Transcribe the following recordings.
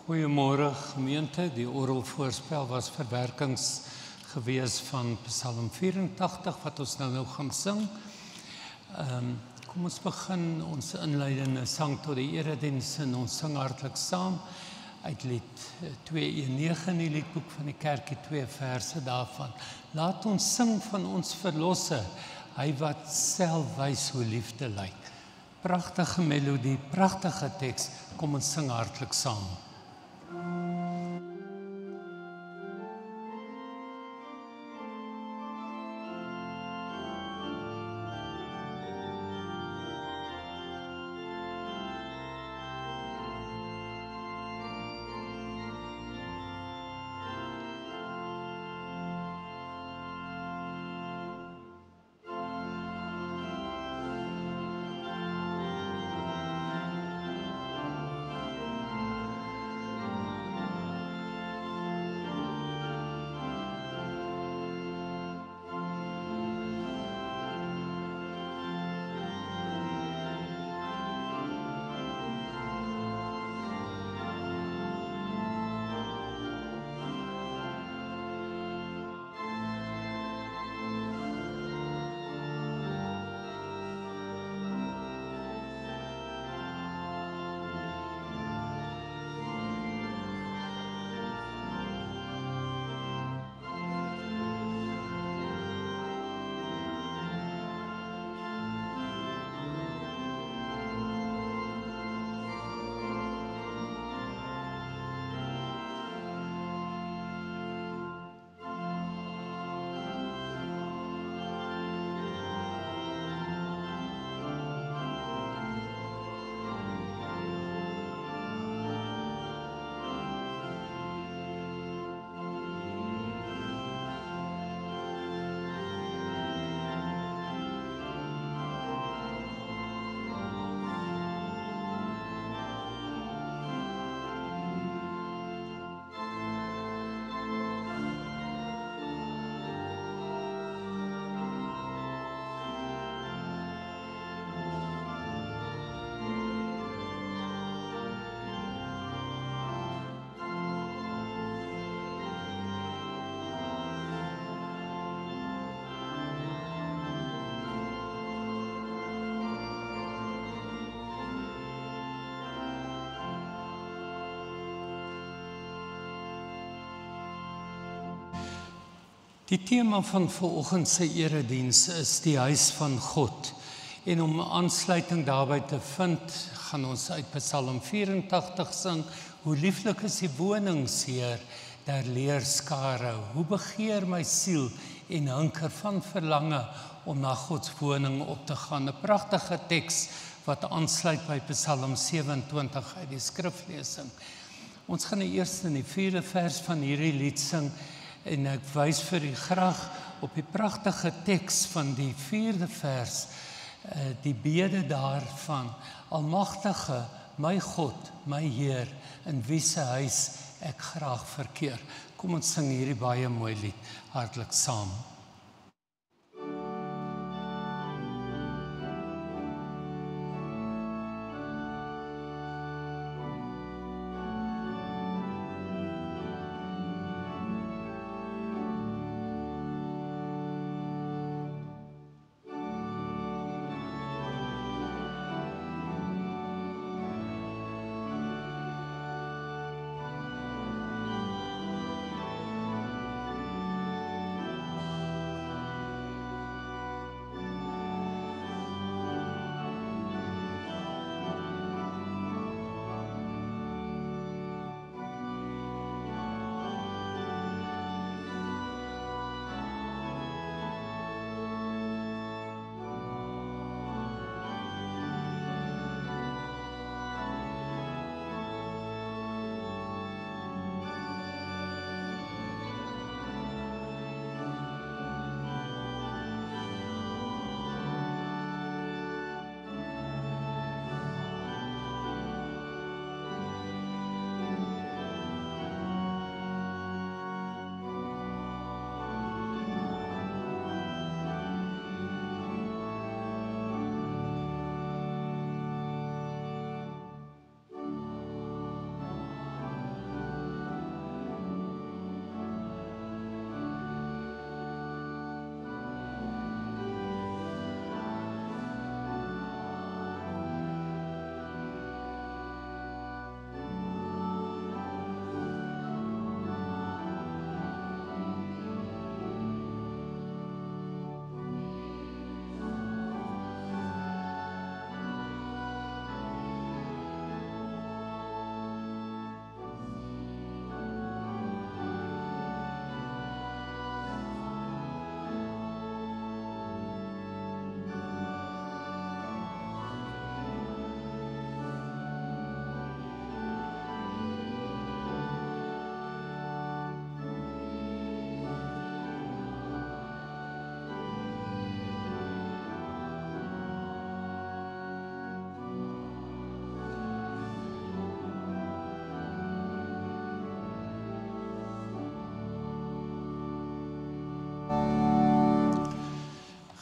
Goeiemôre gemeente, die orgelvoorspel was verwerkings gewees van Psalm 84 wat ons nou gaan sing. Kom ons begin ons inleidende sang tot die erediens en ons sing hartlik saam uit lied 219 in die liedboek van die kerkie, 2 verse daarvan. Laat ons sing van ons verlosser, hy wat self wys hoe liefde lyk. Pragtige melodie, pragtige teks, kom ons sing hartlik saam. Die tema van vanoggend se erediens is die huis van God. En om aansluiting daarbey te vind, gaan ons uit Psalm 84 sing. Hoe lieflik is die woningsheer der leerskare. Hoe begeer my siel en hinker van verlange om na Gods woning op te gaan. 'n Pragtige teks wat aansluit by Psalm 27 uit die skriflesing. Ons gaan eers in die 4de vers van hierdie lied sing. En ek wys vir u graag op die pragtige teks van die 4de vers, die bede daarvan. Almagtige, my God, my Heer, in wie se huis ek graag verkeer. Kom ons sing hierdie baie mooi lied, hartlik saam.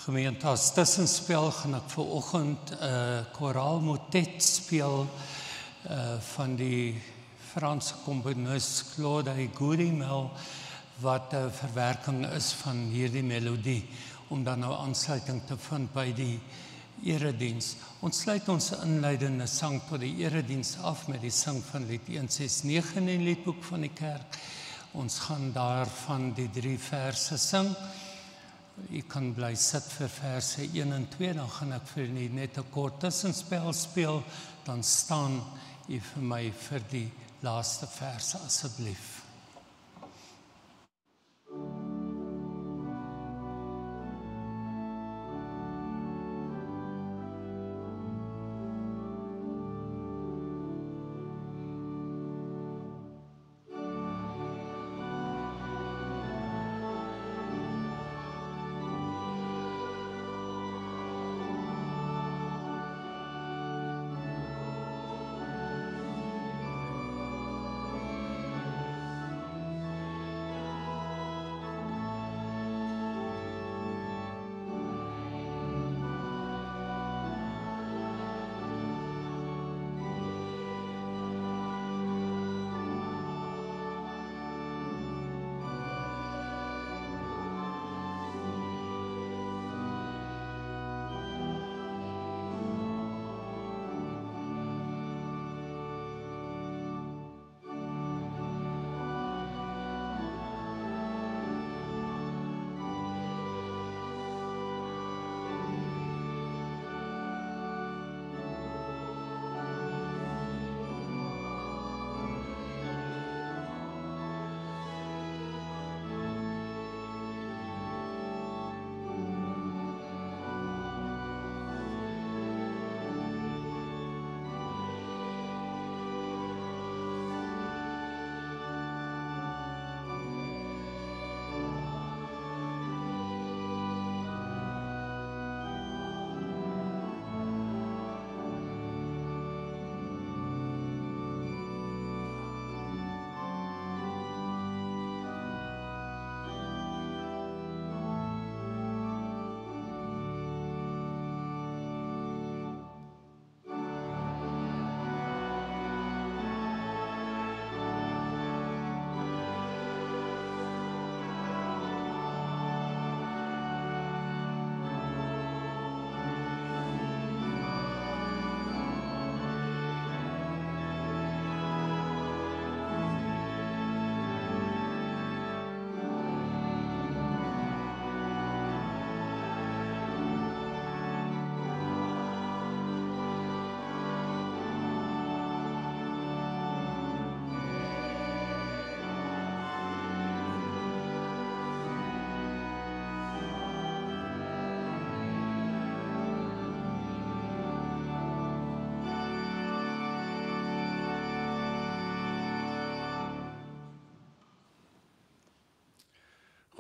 Gemeente, as tussenspel gaan ek vanoggend 'n koraalmotet speel van die Franse komponis Claude Goudimel, wat 'n verwerking is van hierdie melodie, om dan nou aansluiting te vind by die erediens. Ons sluit ons inleidende sang tot die erediens af met die sing van lied 169 in die liedboek van die kerk. Ons gaan daarvan die 3 verse sing. U kan bly sit vir verse 1 en 2, dan gaan ek vir u net 'n kort tussenspel speel, dan staan u vir my vir die laaste verse asseblief.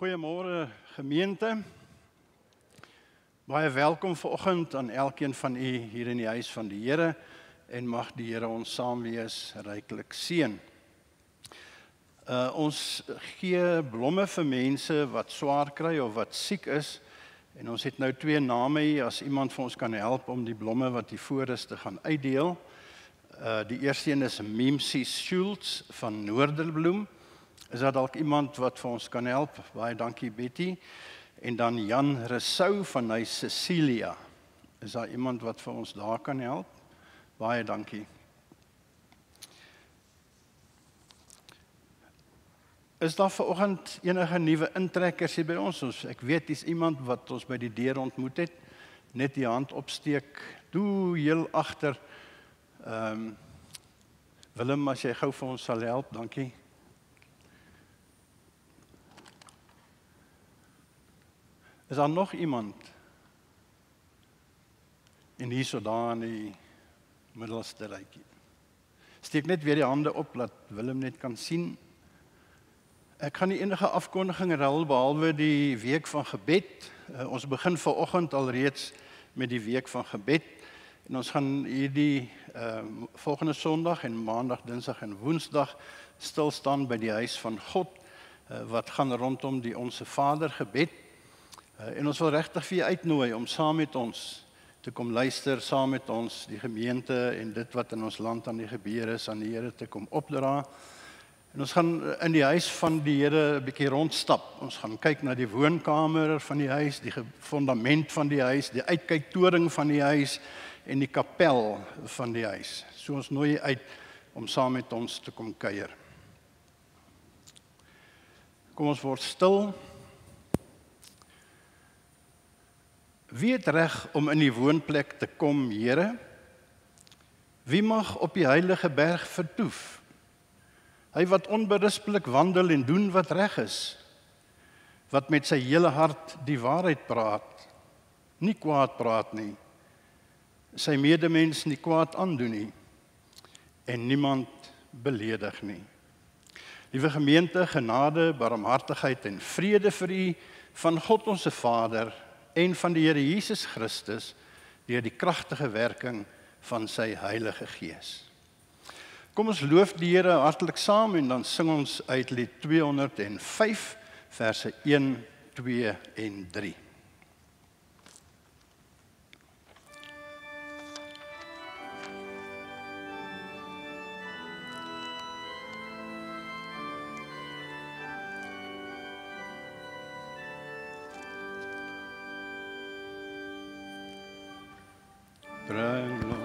Goeiemôre gemeente. Baie welkom vanoggend aan elkeen van u hier in die huis van die Here en mag die Here ons saam wees ryklik seën. Ons gee blomme vir mense wat swaar kry of wat siek is en ons het nou 2 name hier as iemand vir ons kan help om die blomme wat hier voor is te gaan uitdeel. Die eerste een is Mimsie Schultz van Noorderbloem. Is daar dalk iemand wat vir ons kan help? Baie dankie Betty. En dan Jan Resou van huis Cecilia. Is daar iemand wat vir ons daar kan help? Baie dankie. Is daar vanoggend enige nuwe intrekkers hier by ons? Ek weet dis iemand wat ons by die deur ontmoet het. Net die hand opsteek. Doe heel agter. Willem, as jy gou vir ons sal help, dankie. Is daar nog iemand? En hierso daar in die middelste rykie. Steek net weer die hande op, laat Willem net kan sien. Ek gaan nie enige afkondiging hou behalwe die week van gebed. Ons begin vanoggend alreeds met die week van gebed. En ons gaan hierdie volgende Sondag en Maandag, Dinsdag en Woensdag stil staan by die huis van God, wat gaan rondom die Onse Vader gebed. En ons wil regtig vir julle uitnooi om saam met ons te kom luister, saam met ons die gemeente en dit wat in ons land aan die gebeur is, aan die Here te kom opdra. En ons gaan in die huis van die Here 'n bietjie rondstap. Ons gaan kyk na die woonkamer van die huis, die fundament van die huis, die uitkyktoring van die huis en die kapel van die huis. So ons nooi uit om saam met ons te kom kuier. Kom ons word stil. Wie het reg om in die woonplek te kom, Here? Wie mag op die heilige berg vertoef? Hy wat onberispelik wandel en doen wat reg is, wat met sy hele hart die waarheid praat, nie kwaad praat nie, sy medemens nie kwaad aandoen nie, en niemand beledig nie. Liewe gemeente, genade, barmhartigheid en vrede vir u van God ons Vader en van die Here Jesus Christus deur die kragtige werking van sy Heilige Gees. Kom ons loof die Here hartlik saam en dan sing ons uit lied 205 verse 1, 2 en 3. Bring lof.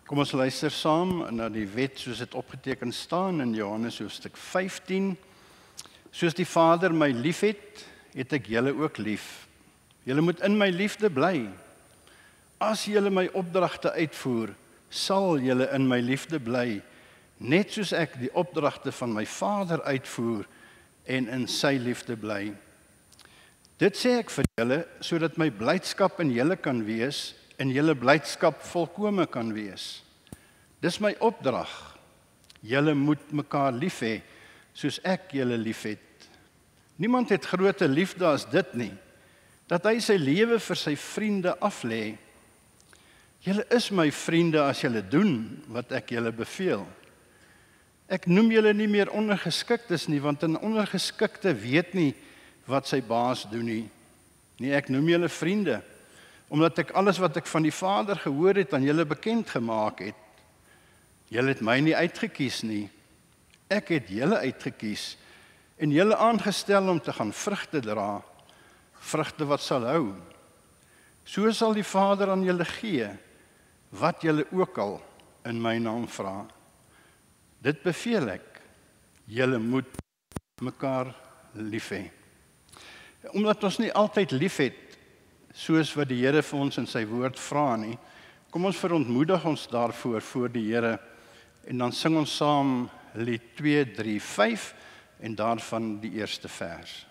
Kom ons luister saam na die wet soos dit opgeteken staan in Johannes hoofstuk 15. Soos die Vader my liefhet, het ek julle ook lief. Julle moet in my liefde bly. As julle my opdragte uitvoer, sal julle in my liefde bly, net soos ek die opdragte van my Vader uitvoer en in sy liefde bly. Dit sê ek vir julle, sodat my blydskap in julle kan wees en julle blydskap volkome kan wees. Dis my opdrag. Julle moet mekaar lief hê, soos ek julle liefhet. Niemand het groter liefde as dit nie, dat hy sy lewe vir sy vriende aflê. Julle is my vriende as julle doen wat ek julle beveel. Ek noem julle nie meer ondergeskiktes nie, want 'n ondergeskikte weet nie wat sy baas doen nie. Nee, ek noem julle vriende, omdat ek alles wat ek van die Vader gehoor het aan julle bekend gemaak het. Julle het my nie uitgekies nie. Ek het julle uitgekies en julle aangestel om te gaan vrugte dra, vrugte wat sal hou. So sal die Vader aan julle gee, wat julle ook al in my naam vra. Dit beveel ek, julle moet mekaar lief hê. Omdat ons nie altyd lief het, soos wat die Here vir ons in sy woord vra nie, kom ons verontmoedig ons daarvoor voor die Here, en dan sing ons saam lied 235 en daarvan die eerste vers.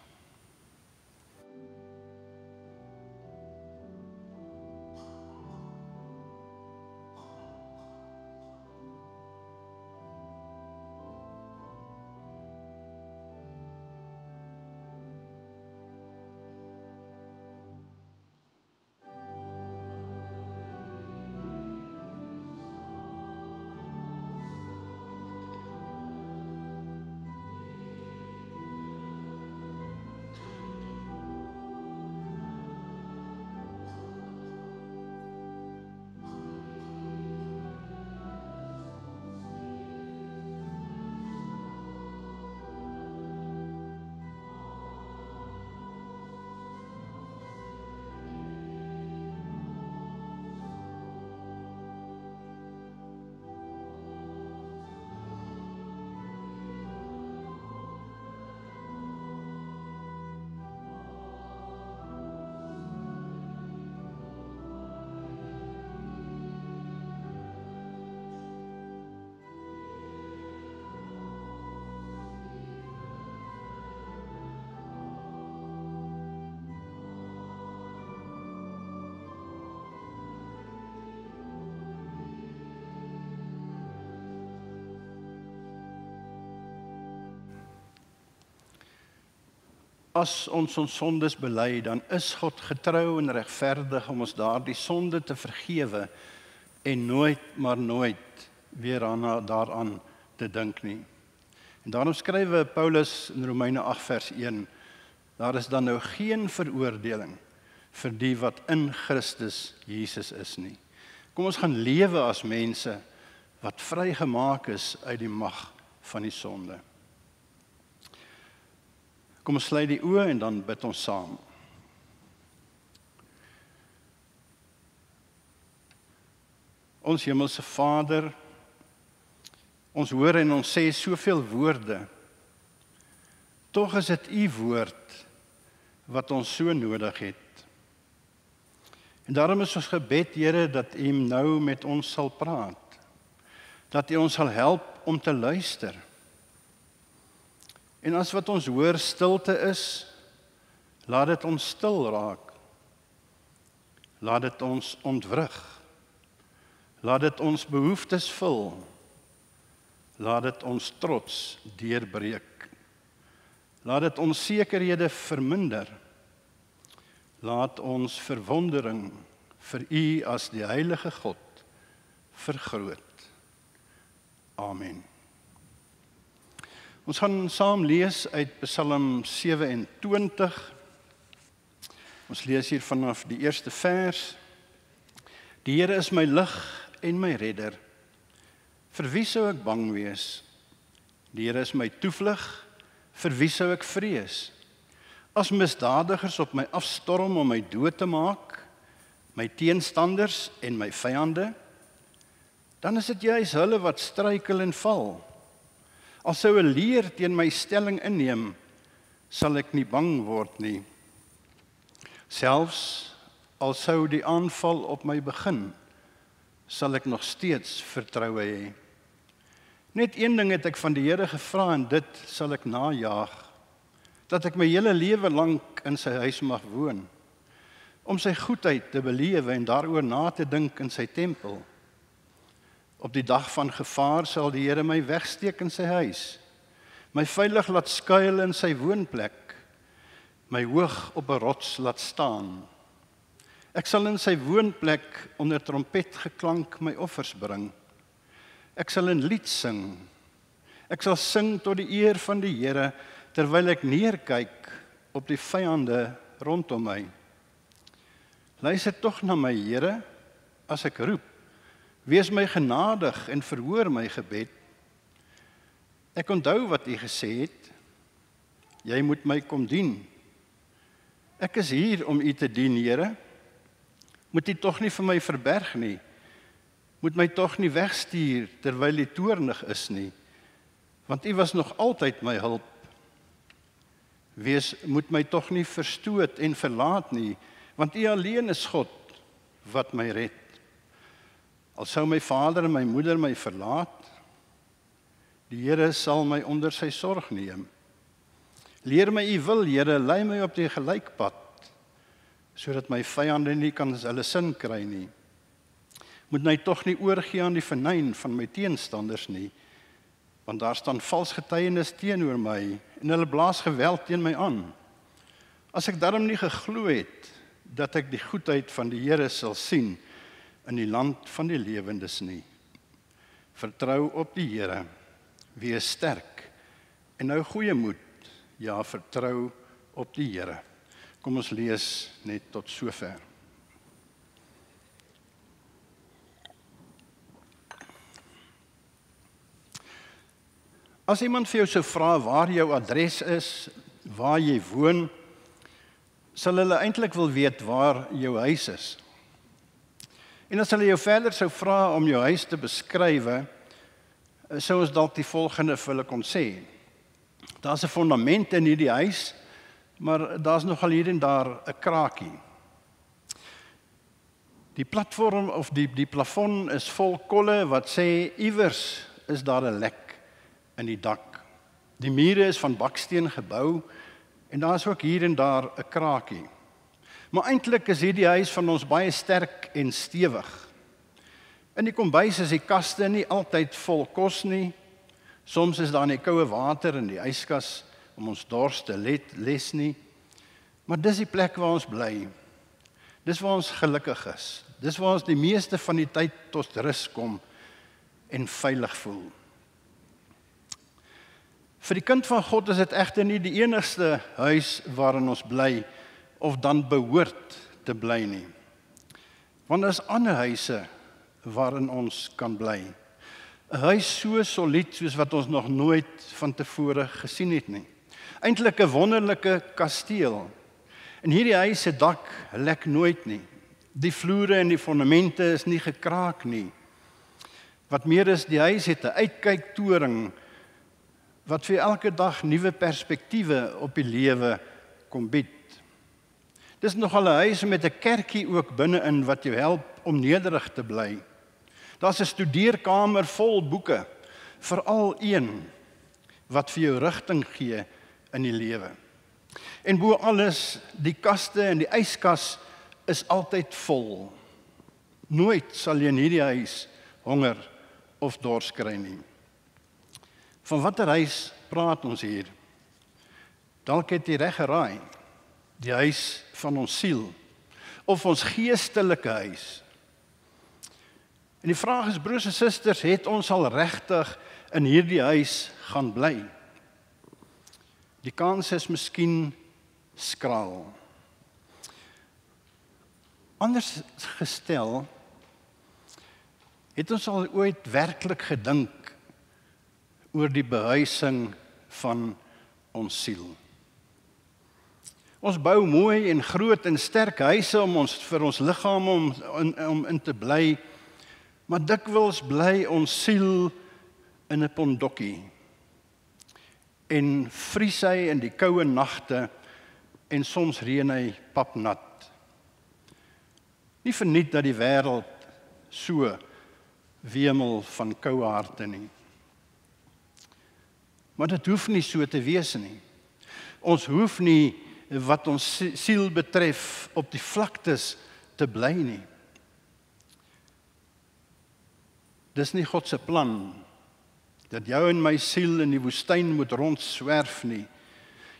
As ons sondes bely, dan is God getrou en regverdig om ons daardie sonde te vergewe en nooit, maar nooit weer daaraan te dink nie. En daarom skrywe Paulus in Romeine 8 vers 1, daar is dan nou geen veroordeling vir die wat in Christus Jesus is nie. Kom ons gaan lewe as mense wat vrygemaak is uit die mag van die sonde. Kom ons sluit die oë en dan bid ons saam. Ons hemelse Vader, ons hoor en ons sê soveel woorde. Tog is dit U woord wat ons so nodig het. En daarom is ons gebed, Here, dat U nou met ons sal praat. Dat U ons sal help om te luister. En as wat ons hoor stilte is, laat dit ons stil raak. Laat dit ons ontwrig. Laat dit ons behoeftes vul. Laat dit ons trots deurbreek. Laat dit ons sekerhede verminder. Laat ons verwondering vir U as die heilige God vergroot. Amen. Ons gaan saam lees uit Psalm 27. Ons lees hier vanaf die eerste vers. Die Here is my lig en my redder. Vir wie sou ek bang wees? Die Here is my toevlug. Vir wie sou ek vrees? As misdadigers op my afstorm om my dood te maak, my teenstanders en my vyande, dan is dit juis hulle wat struikel en val. As sou 'n leer teen my stelling inneem, sal ek nie bang word nie. Selfs al sou die aanval op my begin, sal ek nog steeds vertroue hê. Net een ding het ek van die Here gevra en dit sal ek najaag, dat ek my hele lewe lank in sy huis mag woon, om sy goedheid te belewe en daaroor na te dink in sy tempel. Op die dag van gevaar sal die Here my wegsteek in sy huis, my veilig laat skuil in sy woonplek, my hoog op 'n rots laat staan. Ek sal in sy woonplek onder trompetgeklank my offers bring. Ek sal 'n lied sing. Ek sal sing tot die eer van die Here, terwyl ek neerkyk op die vyande rondom my. Luister tog na my, Here, as ek roep. Wees my genadig en verhoor my gebed. Ek onthou wat U gesê het. Jy moet my kom dien. Ek is hier om U te dien, Here. Moet U tog nie vir my verberg nie. Moet my tog nie wegstuur terwyl U toornig is nie. Want U was nog altyd my hulp. wees moet my tog nie verstoot en verlaat nie, want U alleen is God wat my red. Al sou my vader en my moeder my verlaat, die Here sal my onder sy sorg neem. Leer my U wil, Here, lei my op die gelykpad, sodat my vyande nie kan hulle sin kry nie. Moet my tog nie oorgee aan die vernyn van my teenstanders nie, want daar staan vals getuienis teenoor my, en hulle blaas geweld teen my aan. As ek daarom nie geglo het, dat ek die goedheid van die Here sal sien, in die land van die lewendes nie. Vertrou op die Here, wees sterk, en hou goeie moed, ja, vertrou op die Here. Kom ons lees net tot sover. As iemand vir jou sou vra waar jou adres is, waar jy woon, sal hulle eintlik wil weet waar jou huis is. En as hulle jou verder sou vra om jou huis te beskrywe, sou ons dalk die volgende vir hulle kon sê. Daar's 'n fondament in hierdie huis, maar daar's nogal hier en daar 'n kraakie. Die platform of die plafon is vol kolle wat sê iewers is daar 'n lek in die dak. Die mure is van baksteen gebou en daar is ook hier en daar 'n kraakie. Maar eintlik is hierdie huis van ons baie sterk en stewig. In die kombuis is die kaste nie altyd vol kos nie. Soms is daar nie koue water in die yskas om ons dors te les nie. Maar dis die plek waar ons bly. Dis waar ons gelukkig is. Dis waar ons die meeste van die tyd tot rus kom en veilig voel. Vir die kind van God is dit egter nie die enigste huis waarin ons bly of dan behoort te bly nie. Want daar is ander huise waarin ons kan bly. 'n Huis so solied soos wat ons nog nooit van tevore gesien het nie. Eintlik 'n wonderlike kasteel. En hierdie huis se dak lek nooit nie. Die vloere en die fondamente is nie gekraak nie. Wat meer is, die huis het 'n uitkyktoring wat vir elke dag nuwe perspektiewe op die lewe kom bied. Dis nogal 'n huis met 'n kerkie ook binne-in wat jou help om nederig te bly. Daar's 'n studeerkamer vol boeke, veral een wat vir jou rigting gee in die lewe. En bo alles, die kaste en die yskas is altyd vol. Nooit sal jy in hierdie huis honger of dors kry nie. Van watter huis praat ons hier? Dalk het jy reg geraai. Die huis van ons siel, of ons geestelike huis. En die vraag is, broers en susters, het ons al regtig in hierdie huis gaan bly? Die kans is miskien skraal. Anders gestel, het ons al ooit werklik gedink oor die behuising van ons siel? Ons bou mooi en groot en sterk huise vir ons liggame om in te bly, maar dikwels bly ons siel in 'n pondokkie en vries hy in die koue nagte en soms reën hy papnat. Nie verniet dat die wêreld so wemel van koue harte nie. Maar dit hoef nie so te wees nie. Ons hoef nie wat ons siel betref op die vlaktes te bly nie. Dis nie God se plan dat jou en my siel in die woestyn moet rondswerf nie.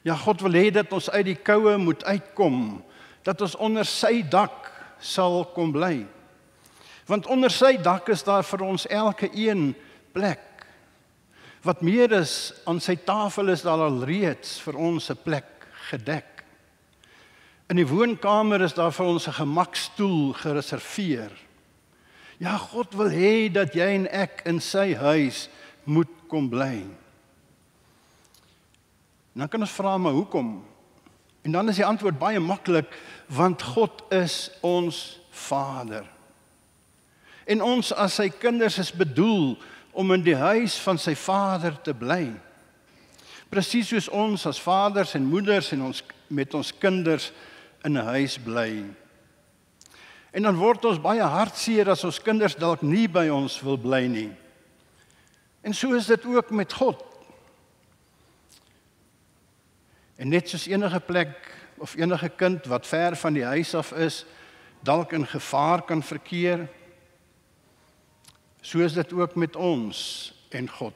Ja, God wil hê dat ons uit die koue moet uitkom, dat ons onder sy dak sal kom bly. Want onder sy dak is daar vir ons elke een plek. Wat meer is, aan sy tafel is daar al reeds vir ons 'n plek gedek. In die woonkamer is daar vir ons 'n gemakstoel gereserveer. Ja, God wil hê dat jy en ek in sy huis moet kom bly. En dan kan ons vra, maar hoekom? En dan is die antwoord baie maklik, want God is ons Vader. En ons as sy kinders is bedoel om in die huis van sy Vader te bly. Presies soos ons as vaders en moeders en ons met ons kinders in 'n huis bly. En dan word ons baie hartseer as ons kinders dalk nie by ons wil bly nie. En so is dit ook met God. En net soos enige plek of enige kind wat ver van die huis af is, dalk in gevaar kan verkeer, so is dit ook met ons en God.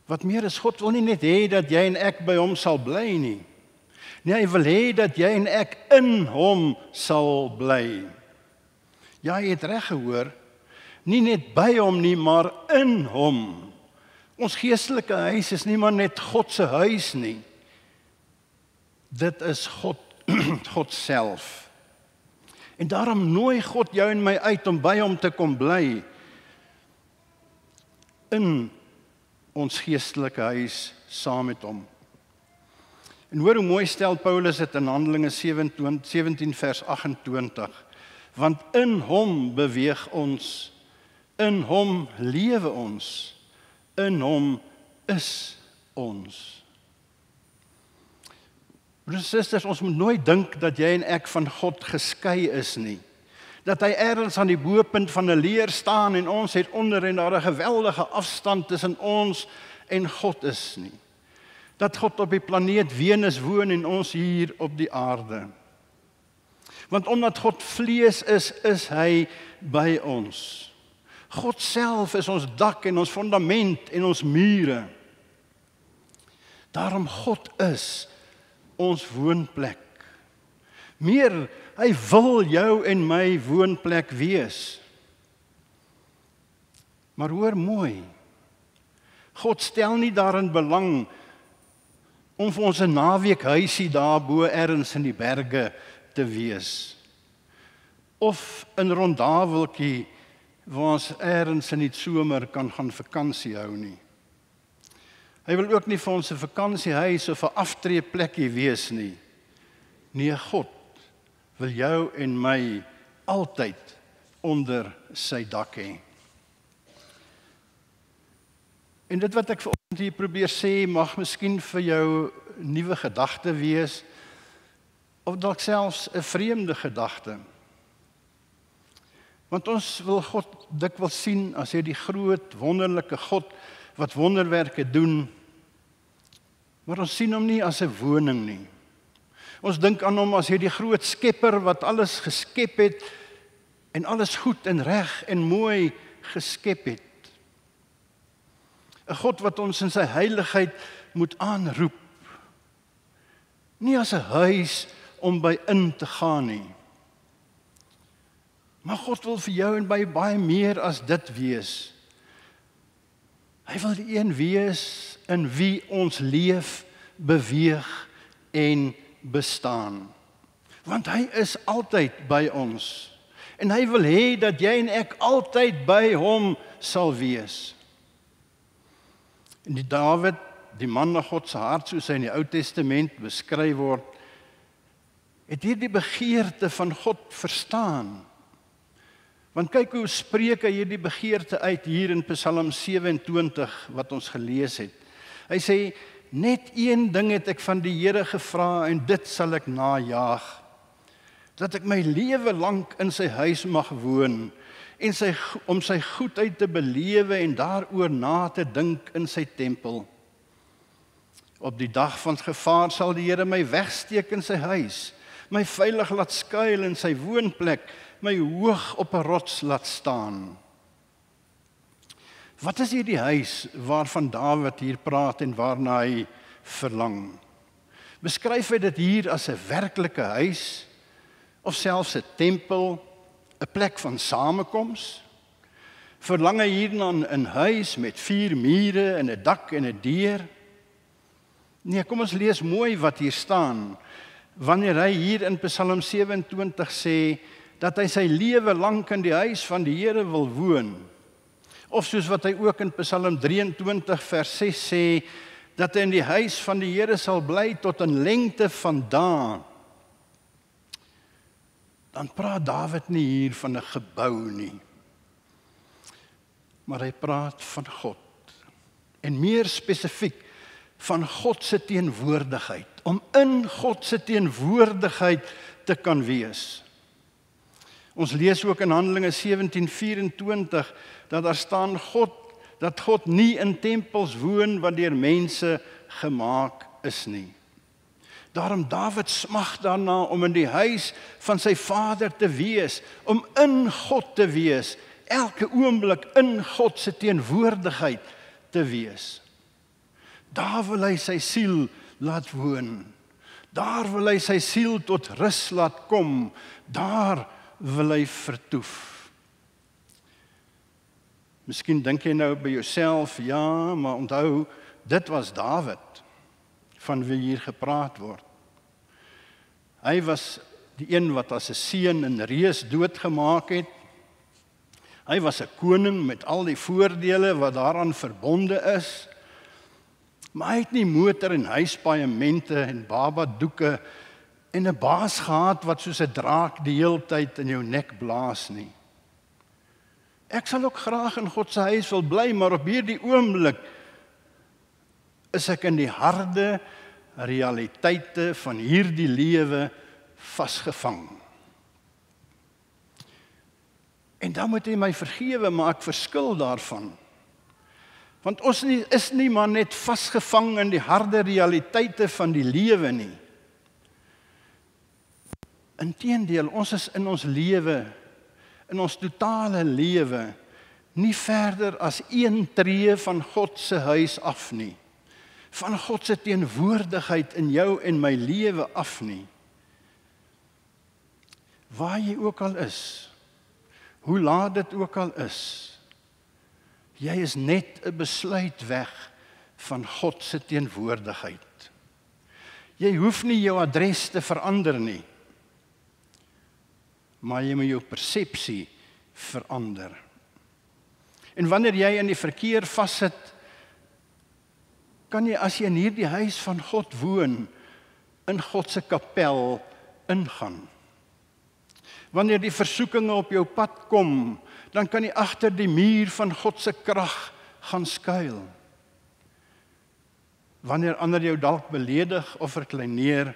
Wat meer is, God wil nie net hê dat jy en ek by hom sal bly nie. Nee, hy wil hê dat jy en ek in hom sal bly. Ja, jy het reg gehoor, nie net by hom nie, maar in hom. Ons geestelike huis is nie maar net God se huis nie. Dit is God, God self. En daarom nooi God jou en my uit om by hom te kom bly. In ons geestelike huis saam met hom. En hoor hoe mooi stel Paulus dit in Handelinge 17 vers 28. Want in hom beweeg ons, in hom lewe ons, in hom is ons. Broers en susters, ons moet nooit dink dat jy en ek van God geskei is nie. Dat hy ergens aan die bopunt van 'n leer staan en ons het onder en daar 'n geweldige afstand tussen ons en God is nie. Dat God op die planeet Venus woon en ons hier op die aarde. Want omdat God vlees is hy by ons. God self is ons dak en ons fondament en ons mure. Daarom God is ons woonplek. Meer, hy wil jou en my woonplek wees. Maar hoor mooi, God stel nie daarin belang om vir ons 'n naweekhuisie daarbo ergens in die berge te wees. Of 'n rondaweltjie waar ons ergens in die somer kan gaan vakansie hou nie. Hy wil ook nie vir ons 'n vakansiehuis of 'n aftreeplekkie wees nie. Nee, God wil jou en my altyd onder sy dak hê. En dit wat ek vanoggend hier probeer sê, mag miskien vir jou 'n nuwe gedagte wees, of dalk selfs 'n vreemde gedagte. Want ons wil God dikwels sien as hy die groot, wonderlike God wat wonderwerke doen, maar ons sien hom nie as 'n woning nie. Ons dink aan hom as hierdie groot skepper wat alles geskep het en alles goed en reg en mooi geskep het. 'n God wat ons in sy heiligheid moet aanroep. Nie as 'n huis om by in te gaan nie. Maar God wil vir jou en by baie meer as dit wees. Hy wil die een wees in wie ons leef, beweeg en bestaan. Want hy is altyd by ons. En hy wil hê dat jy en ek altyd by hom sal wees. En die Dawid, die man na God se hart, soos hy in die Ou Testament beskryf word, het hierdie begeerte van God verstaan. Want kyk hoe spreek hy hierdie begeerte uit hier in Psalm 27 wat ons gelees het. Hy sê, net een ding het ek van die Here gevra en dit sal ek najaag. Dat ek my lewe lank in sy huis mag woon en om sy goedheid te belewe en daaroor na te dink in sy tempel. Op die dag van gevaar sal die Here my wegsteek in sy huis, my veilig laat skuil in sy woonplek, my hoog op 'n rots laat staan. Wat is hierdie huis waarvan Dawid hier praat en waarna hy verlang? Beskryf hy dit hier as 'n werklike huis of selfs 'n tempel, 'n plek van samekoms? Verlang hy hier na 'n huis met 4 mure en 'n dak en 'n deur? Nee, kom ons lees mooi wat hier staan. Wanneer hy hier in Psalm 27 sê dat hy sy lewe lank in die huis van die Here wil woon. Of soos wat hy ook in Psalm 23 vers 6 sê, dat hy in die huis van die Here sal bly tot 'n lengte van dae. Dan praat Dawid nie hier van 'n gebou nie. Maar hy praat van God En meer spesifiek van God se teenwoordigheid, om in God se teenwoordigheid te kan wees. Ons lees ook in Handelinge 17:24 dat daar staan dat God nie in tempels woon wat deur mense gemaak is nie. Daarom Dawid smag daarna om in die huis van sy Vader te wees, om in God te wees, elke oomblik in God se teenwoordigheid te wees. Daar wil hy sy siel laat woon. Daar wil hy sy siel tot rus laat kom. Daar wil hy vertoef. Miskien dink jy nou by jouself, ja, maar onthou, dit was Dawid, van wie hier gepraat word. Hy was die een wat as 'n seun en reus doodgemaak het. Hy was 'n koning met al die voordele wat daaraan verbonde is. Maar hy het nie motor en huispaemente en babadoeke en 'n baas gehad wat soos 'n draak die hele tyd in jou nek blaas nie. Ek sal ook graag in God se huis wil bly, maar op hierdie oomblik is ek in die harde realiteite van hierdie lewe vasgevang. En dan moet hy my vergewe, maar ek verskil daarvan. Want ons is nie maar net vasgevang in die harde realiteite van die lewe nie. Inteendeel, ons is in ons lewe, in ons totale lewe, nie verder as 1 tree van God se huis af nie. Van God se teenwoordigheid in jou en my lewe af nie. Waar jy ook al is, hoe laat dit ook al is, jy is net 'n besluit weg van God se teenwoordigheid. Jy hoef nie jou adres te verander nie, maar jy moet jou persepsie verander. En wanneer jy in die verkeer vassit, kan jy as jy in hierdie huis van God woon, in God se kapel ingaan. Wanneer die versoekinge op jou pad kom, dan kan jy agter die muur van God se krag gaan skuil. Wanneer ander jou dalk beledig of verkleineer,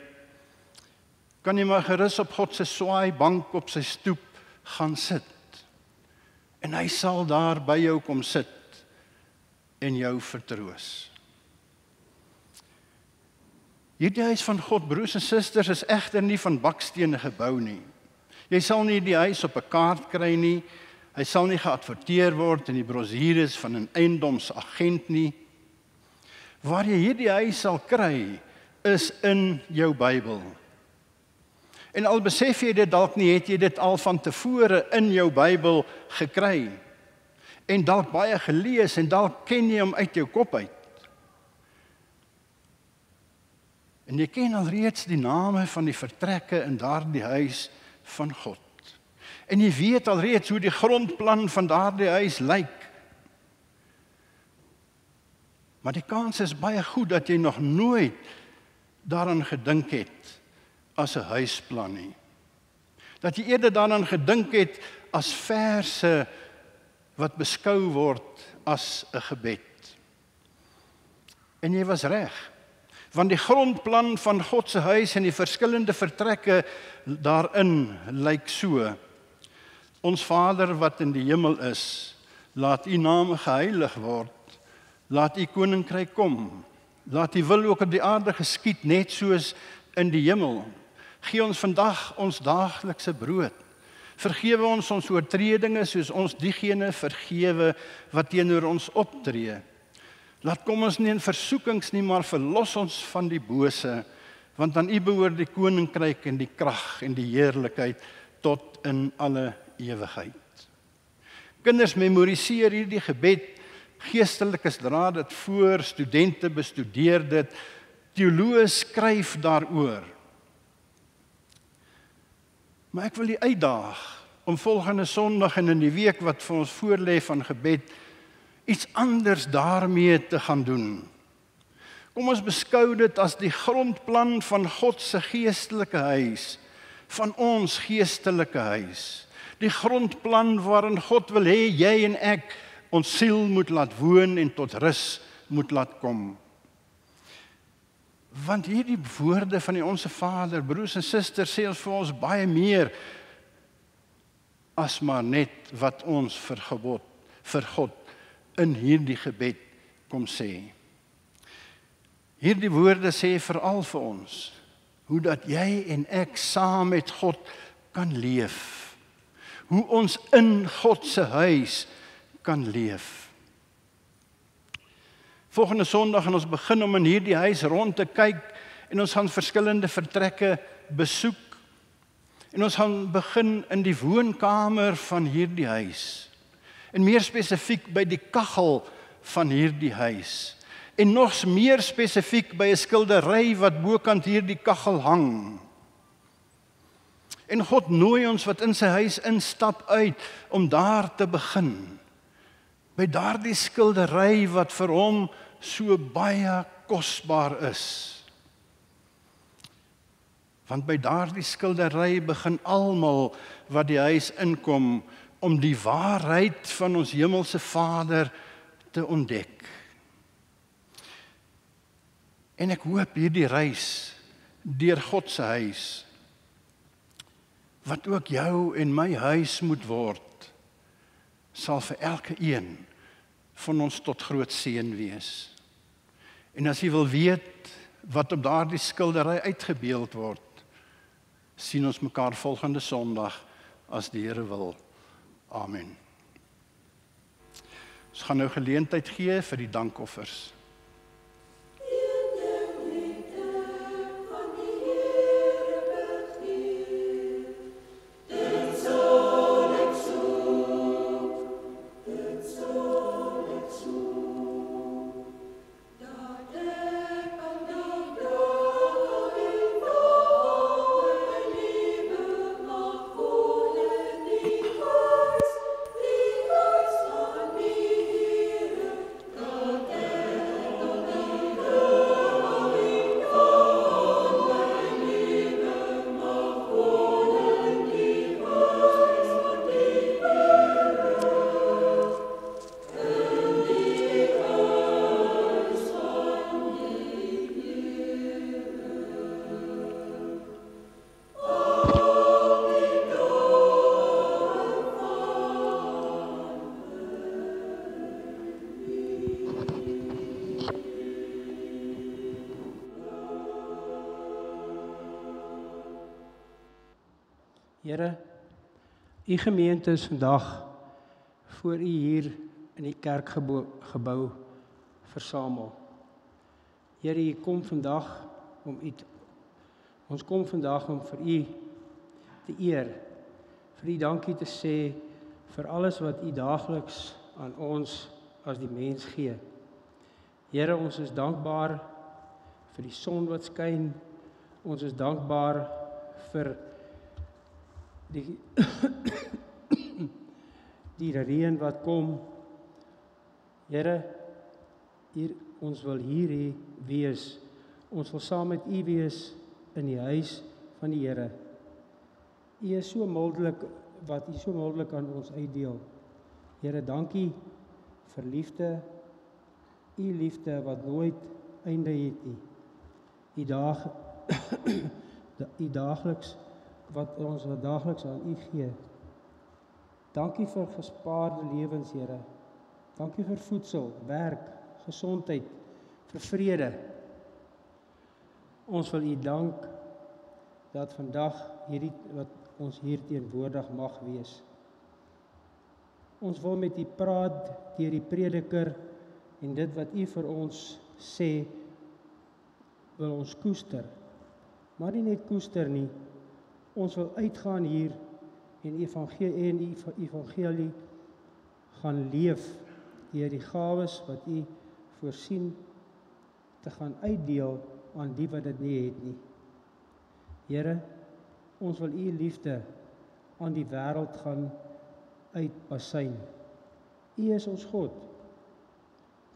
kan jy maar gerus op God se swaaibank op sy stoep gaan sit. En hy sal daar by jou kom sit en jou vertroos. Hierdie huis van God, broers en susters, is egter nie van bakstene gebou nie. Jy sal nie die huis op 'n kaart kry nie. Hy sal nie geadverteer word in die brosjures van 'n eiendomsagent nie. Waar jy hierdie huis sal kry, is in jou Bybel. En al besef jy dit dalk nie, het jy dit al van tevore in jou Bybel gekry. En dalk baie gelees en dalk ken jy hom uit jou kop uit. En jy ken alreeds die name van die vertrekke in daardie huis van God. En jy weet alreeds hoe die grondplan van daardie huis lyk. Maar die kans is baie goed dat jy nog nooit daaraan gedink het as 'n huisplan nie. Dat jy eerder daaraan gedink het as verse wat beskou word as 'n gebed. En jy was reg. Want die grondplan van God se huis en die verskillende vertrekke daarin lyk so: Ons Vader wat in die hemel is, laat U naam geheilig word, laat U koninkryk kom, laat U wil ook op die aarde geskied net soos in die hemel. Gee ons vandag ons daaglikse brood. Vergewe ons oortredinge soos ons diegene vergewe wat teenoor ons optree. Laat kom ons nie in versoekings nie, maar verlos ons van die bose, want aan U behoort die koninkryk en die krag en die heerlikheid tot in alle ewigheid. Kinders, memoriseer hierdie gebed, geestelikes dra dit voor, studente bestudeer dit, teoloë skryf daaroor. Maar ek wil u uitdaag om volgende Sondag en in die week wat vir ons voorlê van gebed, iets anders daarmee te gaan doen. Kom ons beskou dit as die grondplan van God se geestelike huis, van ons geestelike huis. Die grondplan waarin God wil hê jy en ek ons siel moet laat woon en tot rus moet laat kom. Want hierdie woorde van die Onse Vader, broers en susters, sê ons vir ons baie meer as maar net wat ons vir God in hierdie gebed kom sê. Hierdie woorde sê veral vir ons, hoe dat jy en ek saam met God kan leef. Hoe ons in God se huis kan leef. Volgende Sondag gaan ons begin om in hierdie huis rond te kyk en ons gaan verskillende vertrekke besoek. En ons gaan begin in die woonkamer van hierdie huis. En meer spesifiek by die kaggel van hierdie huis. En nog meer spesifiek by 'n skildery wat bokant hierdie kaggel hang. En God nooi ons wat in sy huis instap uit om daar te begin. By daardie skildery wat vir hom so baie kosbaar is. Want by daardie skildery begin almal wat die huis inkom om die waarheid van ons hemelse Vader te ontdek. En ek hoop hierdie reis deur God se huis, wat ook jou en my huis moet word, sal vir elke een van ons tot groot seën wees. En as jy wil weet wat op daardie skildery uitgebeeld word, sien ons mekaar volgende Sondag as die Here wil. Amen. Ons gaan nou geleentheid gee vir die dankoffers. Here, u gemeente is vandag voor u hier in die kerkgebou versamel. Here, u kom vandag om ons kom vandag om vir u te eer, vir u dankie te sê vir alles wat u daagliks aan ons as die mens gee. Here, ons is dankbaar vir die son wat skyn. Ons is dankbaar vir die reën wat kom. Here, ons wil hier wees. Ons wil saam met u wees in die huis van die Here. U is so mildelik wat u so mildelik aan ons uitdeel. Here, dankie vir liefde. U liefde wat nooit einde het nie. U daagliks wat ons daagliks aan u gee. Dankie vir gespaarde lewens, Here. Dankie vir voedsel, werk, gesondheid, vir vrede. Ons wil u dank dat vandag wat ons hier teenwoordig mag wees. Ons wil met u praat deur die prediker en dit wat u vir ons sê, wil ons koester. Maar nie net koester nie. Ons wil uitgaan hier en die evangelie gaan leef deur die gawes wat u voorsien te gaan uitdeel aan die wat dit nie het nie. Here, ons wil u liefde aan die wêreld gaan uitbasyn. U is ons God.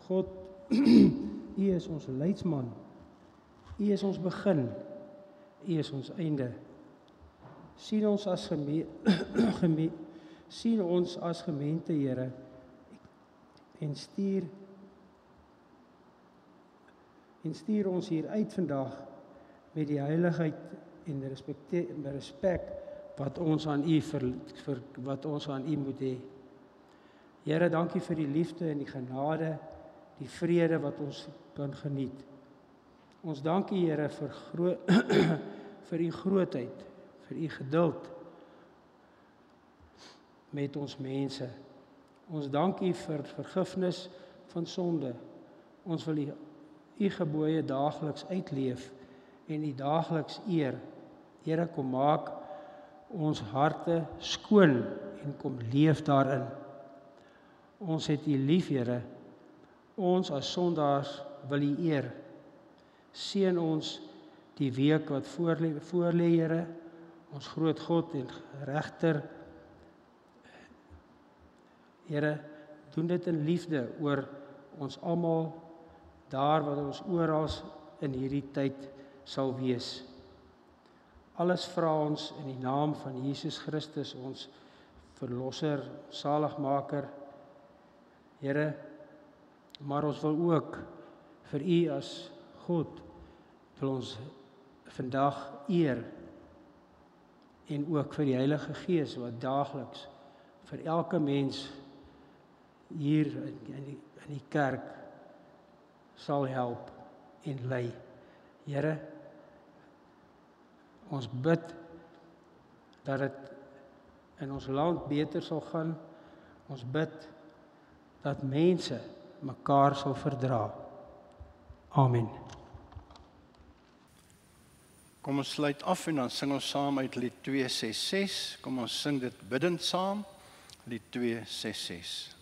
God, u is ons leidsman. U is ons begin. U is ons einde. Sien ons as gemeente, Here, en stuur en stuur ons hier uit vandag met die heiligheid en respek wat ons aan U wat ons aan U moet hê. Here, dankie vir die liefde en die genade, die vrede wat ons kan geniet. Ons dank U, Here, vir U grootheid, vir U geduld met ons mense. Ons dank U vir vergifnis van sonde. Ons wil U gebooie daagliks uitleef en U daagliks eer. Here, kom maak ons harte skoon en kom leef daarin. Ons het U lief, Here. Ons as sondaars wil U eer. Seën ons die week wat voorlê, Here, ons groot God en regter. Here, doen dit in liefde oor ons almal, daar waar ons oral in hierdie tyd sal wees. Alles vra ons in die naam van Jesus Christus, ons verlosser, saligmaker. Here, maar ons wil ook vir U as God wil ons vandag eer en ook vir die Heilige Gees wat daagliks vir elke mens hier in die kerk sal help en lei. Here, ons bid dat dit in ons land beter sal gaan. Ons bid dat mense mekaar sal verdra. Amen. Kom ons sluit af en dan sing ons saam uit lied 266. Kom ons sing dit biddend saam. Lied 266.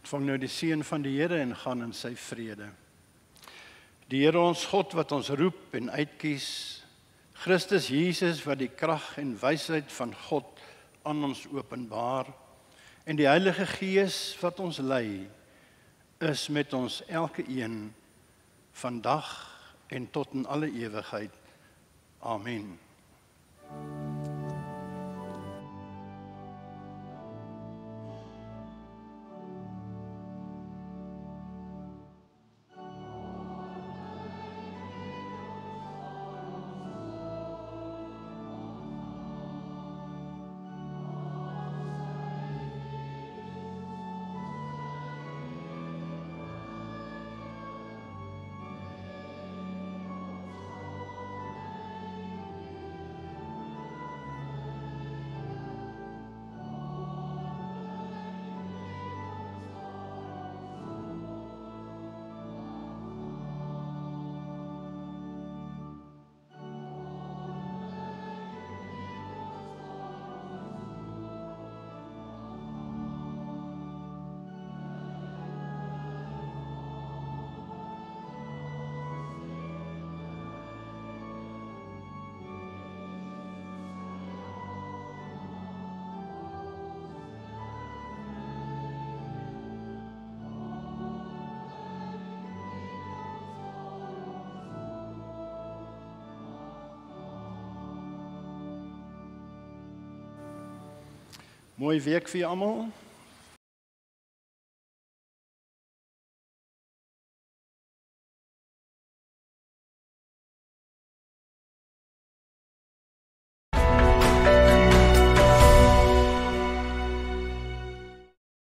Ontvang nou die seën van die Here en gaan in sy vrede. Die Here ons God wat ons roep en uitkies, Christus Jesus wat die krag en wysheid van God aan ons openbaar, en die Heilige Gees wat ons lei, is met ons elke een, vandag en tot in alle ewigheid. Amen. Mooi week vir julle almal.